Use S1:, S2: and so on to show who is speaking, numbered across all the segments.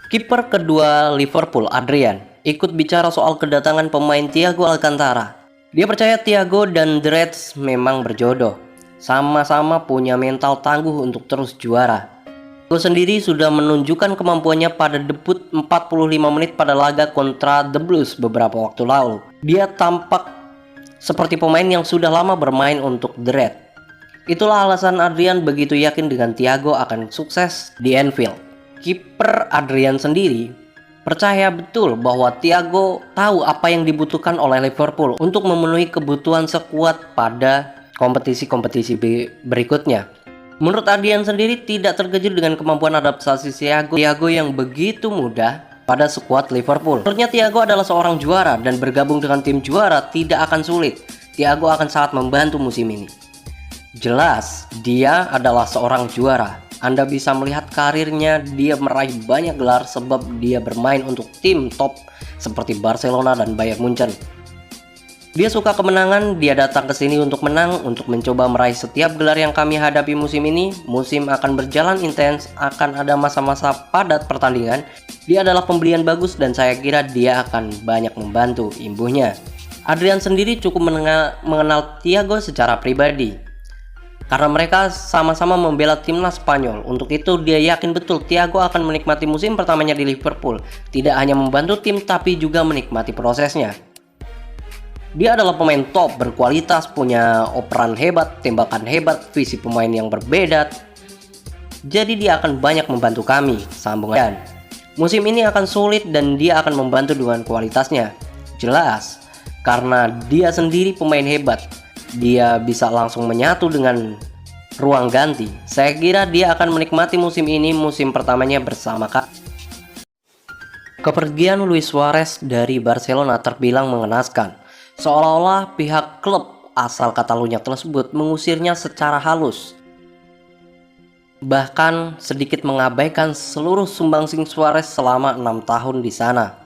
S1: Kiper kedua Liverpool, Adrian, ikut bicara soal kedatangan pemain Thiago Alcantara. Dia percaya Thiago dan The Reds memang berjodoh, sama-sama punya mental tangguh untuk terus juara. Thiago sendiri sudah menunjukkan kemampuannya pada debut 45 menit pada laga kontra The Blues beberapa waktu lalu. Dia tampak seperti pemain yang sudah lama bermain untuk The Reds. Itulah alasan Adrian begitu yakin dengan Thiago akan sukses di Anfield. Kiper Adrian sendiri percaya betul bahwa Thiago tahu apa yang dibutuhkan oleh Liverpool untuk memenuhi kebutuhan sekuat pada kompetisi-kompetisi berikutnya. Menurut Adrian sendiri tidak terkejut dengan kemampuan adaptasi Thiago yang begitu mudah pada skuad Liverpool. Menurutnya Thiago adalah seorang juara dan bergabung dengan tim juara tidak akan sulit. Thiago akan sangat membantu musim ini. Jelas, dia adalah seorang juara. Anda bisa melihat karirnya, dia meraih banyak gelar sebab dia bermain untuk tim top seperti Barcelona dan Bayern Munchen. Dia suka kemenangan, dia datang ke sini untuk menang, untuk mencoba meraih setiap gelar yang kami hadapi musim ini. Musim akan berjalan intens, akan ada masa-masa padat pertandingan. Dia adalah pembelian bagus dan saya kira dia akan banyak membantu, imbuhnya. Adrian sendiri cukup mengenal Thiago secara pribadi, karena mereka sama-sama membela timnas Spanyol. Untuk itu dia yakin betul Thiago akan menikmati musim pertamanya di Liverpool. Tidak hanya membantu tim tapi juga menikmati prosesnya. Dia adalah pemain top, berkualitas, punya operan hebat, tembakan hebat, visi pemain yang berbeda. Jadi dia akan banyak membantu kami, sambungan. Musim ini akan sulit dan dia akan membantu dengan kualitasnya. Jelas, karena dia sendiri pemain hebat. Dia bisa langsung menyatu dengan ruang ganti. Saya kira dia akan menikmati musim ini, musim pertamanya bersama Kak. Kepergian Luis Suarez dari Barcelona terbilang mengenaskan. Seolah-olah pihak klub asal Catalunya tersebut mengusirnya secara halus. Bahkan sedikit mengabaikan seluruh sumbangsih Suarez selama 6 tahun di sana.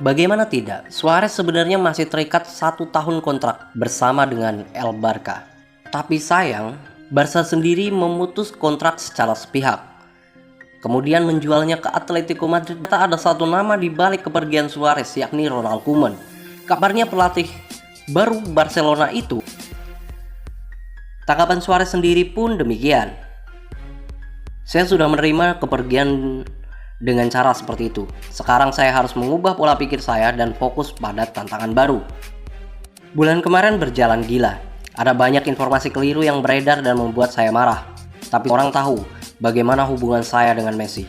S1: Bagaimana tidak, Suarez sebenarnya masih terikat 1 tahun kontrak bersama dengan El Barca. Tapi sayang, Barca sendiri memutus kontrak secara sepihak. Kemudian menjualnya ke Atletico Madrid. Tak ada satu nama di balik kepergian Suarez, yakni Ronald Koeman. Kabarnya pelatih baru Barcelona itu. Tanggapan Suarez sendiri pun demikian. Saya sudah menerima kepergian dengan cara seperti itu. Sekarang saya harus mengubah pola pikir saya dan fokus pada tantangan baru. Bulan kemarin berjalan gila. Ada banyak informasi keliru yang beredar dan membuat saya marah. Tapi orang tahu bagaimana hubungan saya dengan Messi.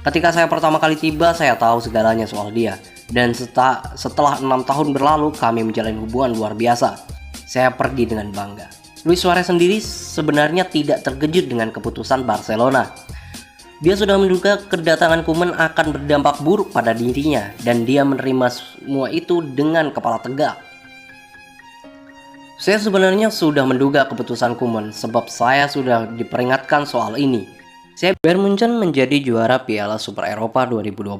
S1: Ketika saya pertama kali tiba, saya tahu segalanya soal dia. Dan setelah 6 tahun berlalu, kami menjalin hubungan luar biasa. Saya pergi dengan bangga. Luis Suarez sendiri sebenarnya tidak terkejut dengan keputusan Barcelona. Dia sudah menduga kedatangan Koeman akan berdampak buruk pada dirinya dan dia menerima semua itu dengan kepala tegak. Saya sebenarnya sudah menduga keputusan Koeman sebab saya sudah diperingatkan soal ini. Bayern Munchen menjadi juara Piala Super Eropa 2020.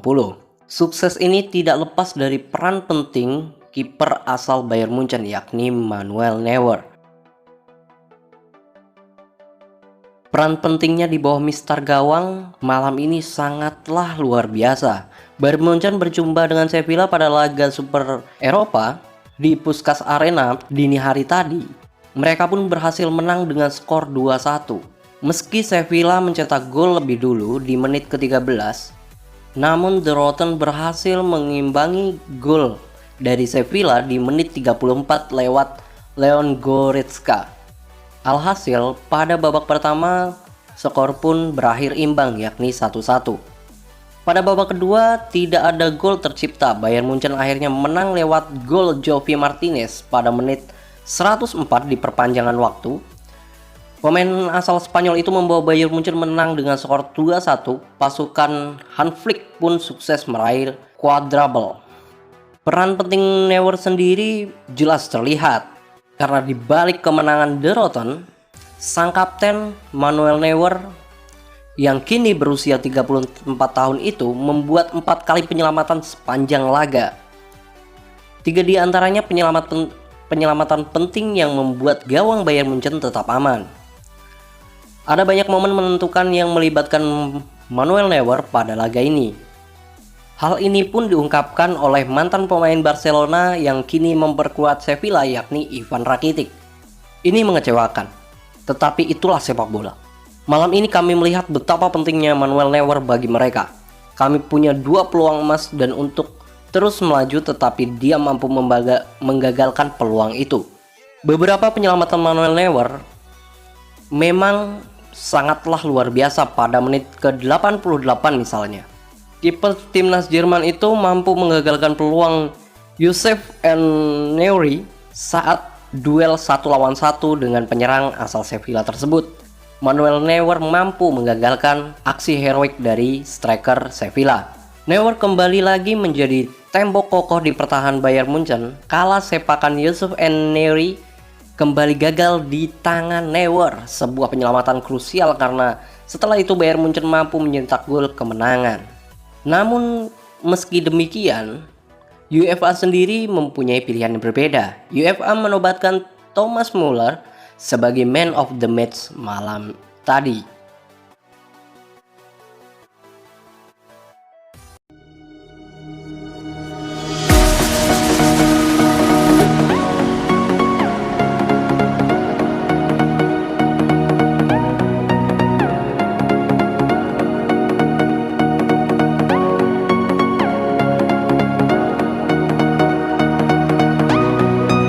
S1: Sukses ini tidak lepas dari peran penting kiper asal Bayern Munchen yakni Manuel Neuer. Peran pentingnya di bawah Mister Gawang malam ini sangatlah luar biasa. Bayern Munchen berjumpa dengan Sevilla pada laga Super Eropa di Puskas Arena dini hari tadi. Mereka pun berhasil menang dengan skor 2-1. Meski Sevilla mencetak gol lebih dulu di menit ke-13, namun De Rotten berhasil mengimbangi gol dari Sevilla di menit 34 lewat Leon Goretzka. Alhasil, pada babak pertama, skor pun berakhir imbang yakni 1-1. Pada babak kedua, tidak ada gol tercipta. Bayern Munchen akhirnya menang lewat gol Jovi Martinez pada menit 104 di perpanjangan waktu. Pemain asal Spanyol itu membawa Bayern Munchen menang dengan skor 2-1. Pasukan Hans Flick pun sukses meraih quadruple. Peran penting Neuer sendiri jelas terlihat. Karena di balik kemenangan De Rotten, sang kapten Manuel Neuer yang kini berusia 34 tahun itu membuat 4 kali penyelamatan sepanjang laga. 3 di antaranya penyelamatan penting yang membuat gawang Bayern Munchen tetap aman. Ada banyak momen menentukan yang melibatkan Manuel Neuer pada laga ini. Hal ini pun diungkapkan oleh mantan pemain Barcelona yang kini memperkuat Sevilla yakni Ivan Rakitic. Ini mengecewakan, tetapi itulah sepak bola. Malam ini kami melihat betapa pentingnya Manuel Neuer bagi mereka. Kami punya 2 peluang emas dan untuk terus melaju, tetapi dia mampu menggagalkan peluang itu. Beberapa penyelamatan Manuel Neuer memang sangatlah luar biasa pada menit ke-88 misalnya. Kiper timnas Jerman itu mampu menggagalkan peluang Youssef En-Nery saat duel 1 lawan 1 dengan penyerang asal Sevilla tersebut. Manuel Neuer mampu menggagalkan aksi heroik dari striker Sevilla. Neuer kembali lagi menjadi tembok kokoh di pertahanan Bayern Munchen kala sepakan Youssef En-Nery kembali gagal di tangan Neuer, sebuah penyelamatan krusial karena setelah itu Bayern Munchen mampu mencetak gol kemenangan. Namun meski demikian, UEFA sendiri mempunyai pilihan yang berbeda. UEFA menobatkan Thomas Muller sebagai man of the match malam tadi.